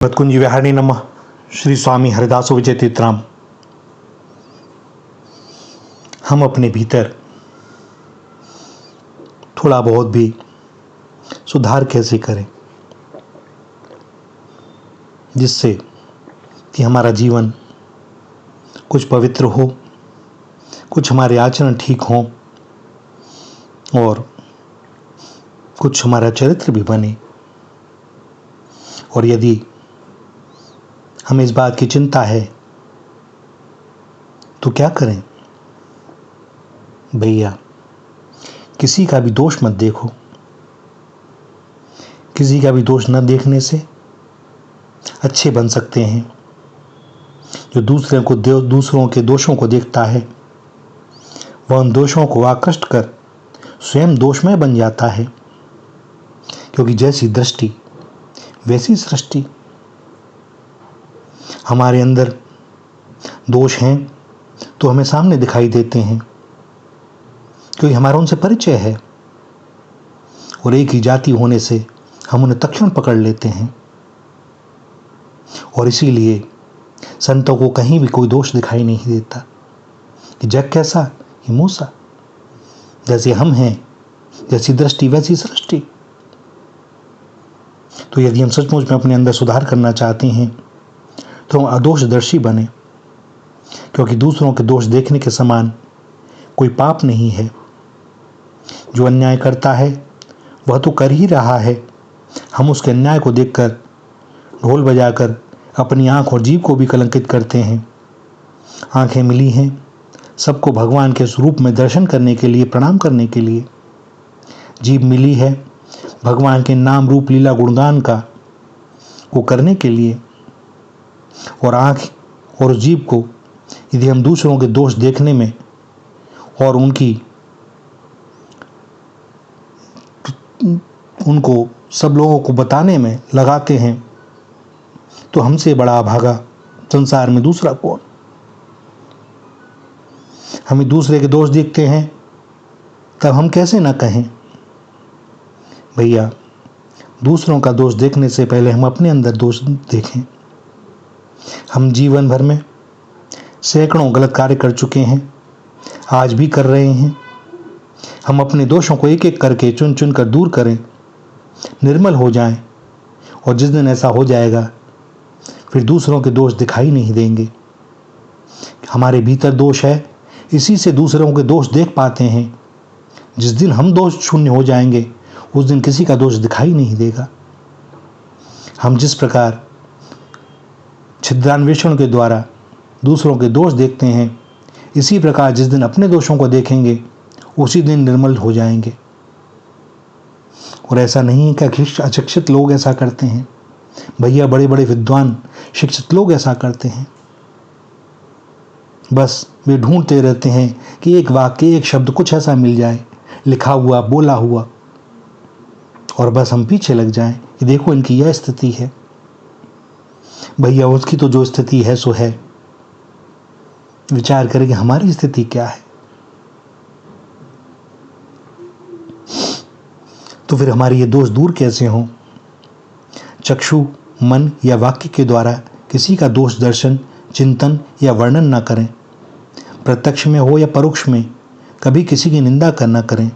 मत्कुंज विहारिणी नमः। श्री स्वामी हरिदासो विजय तीर्थराम। हम अपने भीतर थोड़ा बहुत भी सुधार कैसे करें जिससे कि हमारा जीवन कुछ पवित्र हो, कुछ हमारे आचरण ठीक हों और कुछ हमारा चरित्र भी बने। और यदि हमें इस बात की चिंता है तो क्या करें भैया? किसी का भी दोष मत देखो। किसी का भी दोष न देखने से अच्छे बन सकते हैं। जो दूसरों के दोषों को देखता है वह उन दोषों को आकृष्ट कर स्वयं दोषमय बन जाता है, क्योंकि जैसी दृष्टि वैसी सृष्टि। हमारे अंदर दोष हैं तो हमें सामने दिखाई देते हैं, क्योंकि हमारा उनसे परिचय है और एक ही जाति होने से हम उन्हें तत्क्षण पकड़ लेते हैं। और इसीलिए संतों को कहीं भी कोई दोष दिखाई नहीं देता कि जग कैसा ये मूसा, जैसे हम हैं जैसी दृष्टि वैसी सृष्टि। तो यदि हम सचमुच में अपने अंदर सुधार करना चाहते हैं तो हम अदोषदर्शी बने, क्योंकि दूसरों के दोष देखने के समान कोई पाप नहीं है। जो अन्याय करता है वह तो कर ही रहा है। हम उसके अन्याय को देखकर ढोल बजाकर अपनी आंख और जीभ को भी कलंकित करते हैं। आंखें मिली हैं सबको भगवान के स्वरूप में दर्शन करने के लिए, प्रणाम करने के लिए। जीभ मिली है भगवान के नाम रूप लीला गुणगान को करने के लिए। और आंख और जीभ को यदि हम दूसरों के दोष देखने में और उनको सब लोगों को बताने में लगाते हैं तो हमसे बड़ा अभागा संसार में दूसरा कौन। हम दूसरे के दोष देखते हैं तब हम कैसे ना कहें भैया, दूसरों का दोष देखने से पहले हम अपने अंदर दोष देखें। हम जीवन भर में सैकड़ों गलत कार्य कर चुके हैं, आज भी कर रहे हैं। हम अपने दोषों को एक एक करके चुन चुन कर दूर करें, निर्मल हो जाएं। और जिस दिन ऐसा हो जाएगा फिर दूसरों के दोष दिखाई नहीं देंगे। हमारे भीतर दोष है, इसी से दूसरों के दोष देख पाते हैं। जिस दिन हम दोष शून्य हो जाएंगे उस दिन किसी का दोष दिखाई नहीं देगा। हम जिस प्रकार छिद्रान्वेषण के द्वारा दूसरों के दोष देखते हैं, इसी प्रकार जिस दिन अपने दोषों को देखेंगे उसी दिन निर्मल हो जाएंगे। और ऐसा नहीं है कि अशिक्षित लोग ऐसा करते हैं भैया, बड़े बड़े विद्वान शिक्षित लोग ऐसा करते हैं। बस वे ढूंढते रहते हैं कि एक वाक्य, एक शब्द कुछ ऐसा मिल जाए, लिखा हुआ, बोला हुआ, और बस हम पीछे लग जाएं कि देखो इनकी यह स्थिति है। भैया उसकी तो जो स्थिति है सो है। विचार करें कि हमारी स्थिति क्या है। तो फिर हमारे ये दोष दूर कैसे हों? चक्षु, मन या वाक्य के द्वारा किसी का दोष दर्शन, चिंतन या वर्णन ना करें। प्रत्यक्ष में हो या परोक्ष में कभी किसी की निंदा करना करें।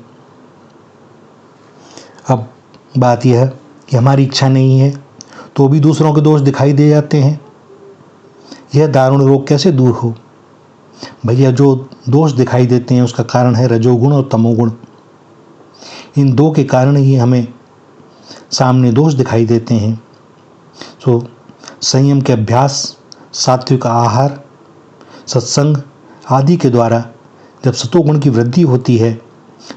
अब बात यह है कि हमारी इच्छा नहीं है तो भी दूसरों के दोष दिखाई दे जाते हैं। यह दारुण रोग कैसे दूर हो? भैया जो दोष दिखाई देते हैं उसका कारण है रजोगुण और तमोगुण। इन दो के कारण ही हमें सामने दोष दिखाई देते हैं। तो संयम के अभ्यास, सात्विक आहार, सत्संग आदि के द्वारा जब सतोगुण की वृद्धि होती है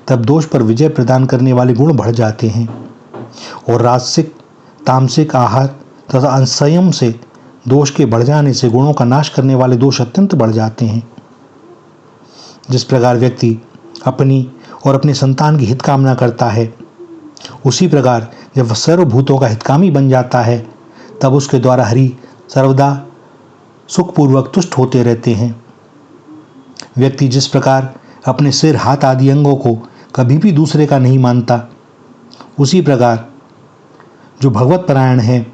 तब दोष पर विजय प्रदान करने वाले गुण बढ़ जाते हैं। और राजसिक, तामसिक आहार तथा असंयम से दोष के बढ़ जाने से गुणों का नाश करने वाले दोष अत्यंत बढ़ जाते हैं। जिस प्रकार व्यक्ति अपनी और अपने संतान की हित कामना करता है, उसी प्रकार जब वह सर्वभूतों का हितकामी बन जाता है तब उसके द्वारा हरि सर्वदा सुखपूर्वक तुष्ट होते रहते हैं। व्यक्ति जिस प्रकार अपने सिर, हाथ आदि अंगों को कभी भी दूसरे का नहीं मानता, उसी प्रकार जो भगवत परायण है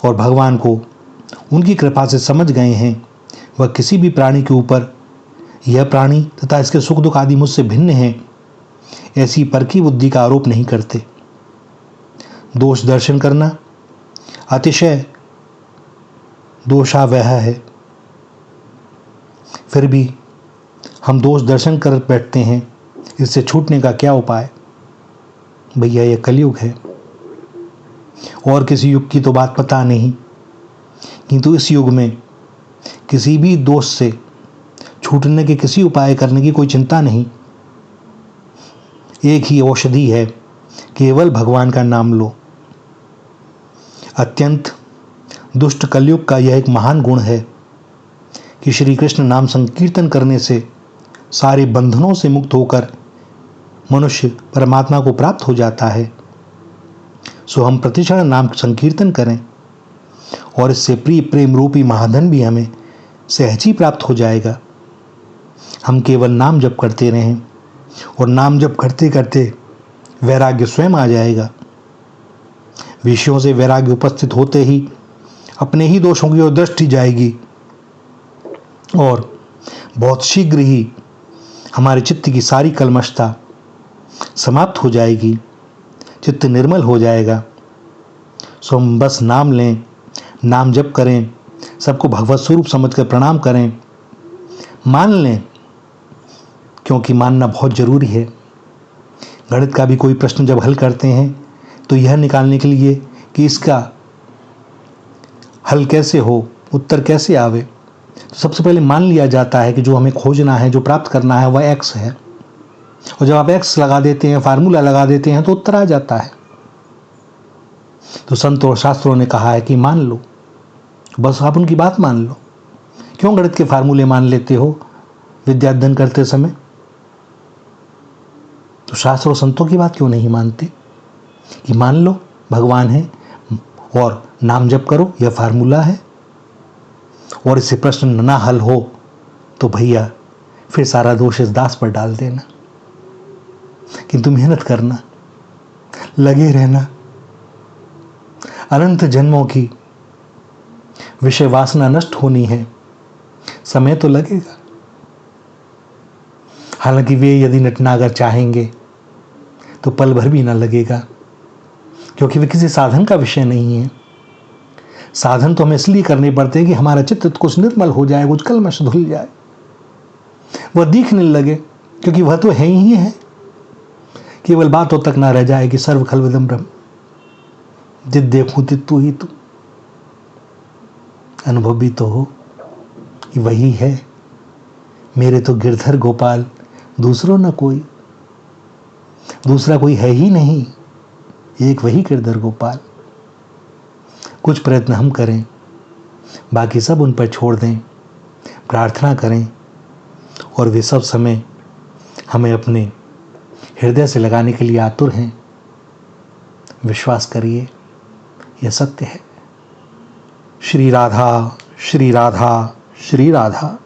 और भगवान को उनकी कृपा से समझ गए हैं, वह किसी भी प्राणी के ऊपर यह प्राणी तथा इसके सुख दुख आदि मुझसे भिन्न है ऐसी परखी बुद्धि का आरोप नहीं करते। दोष दर्शन करना अतिशय दोषावह है, फिर भी हम दोष दर्शन कर बैठते हैं। इससे छूटने का क्या उपाय? भैया यह कलयुग है, और किसी युग की तो बात पता नहीं, किंतु इस युग में किसी भी दोष से छूटने के किसी उपाय करने की कोई चिंता नहीं। एक ही औषधि है, केवल भगवान का नाम लो। अत्यंत दुष्ट कलयुग का यह एक महान गुण है कि श्री कृष्ण नाम संकीर्तन करने से सारे बंधनों से मुक्त होकर मनुष्य परमात्मा को प्राप्त हो जाता है। सो हम प्रतिक्षण नाम संकीर्तन करें और इससे प्रिय प्रेम रूपी महाधन भी हमें सहज ही प्राप्त हो जाएगा। हम केवल नाम जप करते रहें और नाम जप करते करते वैराग्य स्वयं आ जाएगा। विषयों से वैराग्य उपस्थित होते ही अपने ही दोषों की ओर दृष्टि जाएगी और बहुत शीघ्र ही हमारे चित्त की सारी कलमशता समाप्त हो जाएगी, चित्त निर्मल हो जाएगा। सो हम बस नाम लें, नाम जप करें, सबको भगवत स्वरूप समझकर प्रणाम करें, मान लें, क्योंकि मानना बहुत जरूरी है। गणित का भी कोई प्रश्न जब हल करते हैं तो यह निकालने के लिए कि इसका हल कैसे हो, उत्तर कैसे आवे, तो सबसे पहले मान लिया जाता है कि जो हमें खोजना है, जो प्राप्त करना है, वह x है। और जब आप x लगा देते हैं, फार्मूला लगा देते हैं, तो उत्तर आ जाता है। तो संतों और शास्त्रों ने कहा है कि मान लो, बस आप उनकी बात मान लो। क्यों गणित के फार्मूले मान लेते हो विद्या अध्ययन करते समय? तो शास्त्र और संतों की बात क्यों नहीं मानते कि मान लो भगवान है और नाम जप करो, यह फार्मूला है। और इससे प्रश्न ना हल हो तो भैया फिर सारा दोष इस दास पर डाल देना, किंतु मेहनत करना, लगे रहना। अनंत जन्मों की विषय वासना नष्ट होनी है, समय तो लगेगा। हालांकि वे यदि नटनागर चाहेंगे तो पल भर भी ना लगेगा, क्योंकि वे किसी साधन का विषय नहीं है। साधन तो हमें इसलिए करने पड़ते हैं कि हमारा चित्त कुछ निर्मल हो जाए, कुछ कलमश धुल जाए, वह दिखने लगे, क्योंकि वह तो है ही है। केवल बातों तक ना रह जाए कि सर्व खलविदम ब्रह्म, जित देखूं तित तू ही तू। अनुभव भी तो हो कि वही है, मेरे तो गिरधर गोपाल, दूसरों न कोई, दूसरा कोई है ही नहीं, एक वही गिरधर गोपाल। कुछ प्रयत्न हम करें, बाकी सब उन पर छोड़ दें, प्रार्थना करें, और वे सब समय हमें अपने हृदय से लगाने के लिए आतुर हैं। विश्वास करिए, यह सत्य है। श्री राधा, श्री राधा, श्री राधा।